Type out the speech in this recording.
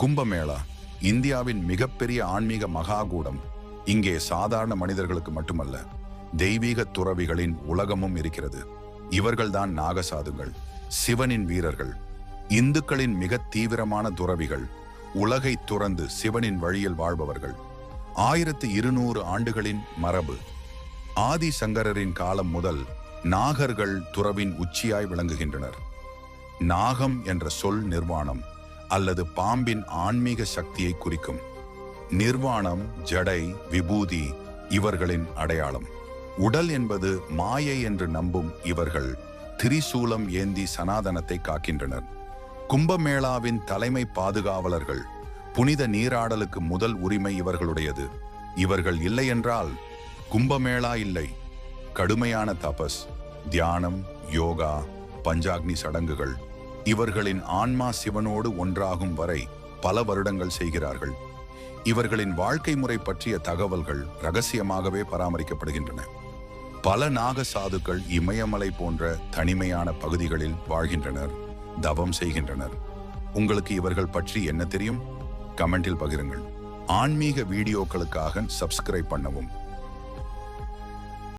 கும்பமேளா இந்தியாவின் மிகப்பெரிய ஆன்மீக மகாகூடம். இங்கே சாதாரண மனிதர்களுக்கு மட்டுமல்ல, தெய்வீக துறவிகளின் உலகமும் இருக்கிறது. இவர்கள்தான் நாகசாதுகள், சிவனின் வீரர்கள், இந்துக்களின் மிக தீவிரமான துறவிகள், உலகை துறந்து சிவனின் வழியில் வாழ்பவர்கள். 1200 ஆண்டுகளின் மரபு. ஆதி சங்கரரின் காலம் முதல் நாகர்கள் துறவின் உச்சியாய் விளங்குகின்றனர். நாகம் என்ற சொல் நிர்வாணம் அல்லது பாம்பின் ஆன்மீக சக்தியை குறிக்கும். நிர்வாணம், ஜடை, விபூதி இவர்களின் அடையாளம். உடல் என்பது மாயை என்று நம்பும் இவர்கள் திரிசூலம் ஏந்தி சனாதனத்தை காக்கின்றனர். கும்பமேளாவின் தலைமை பாதுகாவலர்கள். புனித நீராடலுக்கு முதல் உரிமை இவர்களுடையது. இவர்கள் இல்லை என்றால் கும்பமேளா இல்லை. கடுமையான தபஸ், தியானம், யோகா, பஞ்சாக்னி சடங்குகள் இவர்களின் ஆன்மா சிவனோடு ஒன்றாகும் வரை பல வருடங்கள் செய்கிறார்கள். இவர்களின் வாழ்க்கை முறை பற்றிய தகவல்கள் ரகசியமாகவே பராமரிக்கப்படுகின்றன. பல நாக சாதுக்கள் இமயமலை போன்ற தனிமையான பகுதிகளில் வாழ்கின்றனர், தவம் செய்கின்றனர். உங்களுக்கு இவர்கள் பற்றி என்ன தெரியும்? கமெண்டில் பகிருங்கள். ஆன்மீக வீடியோக்களுக்காக சப்ஸ்கிரைப் பண்ணவும்.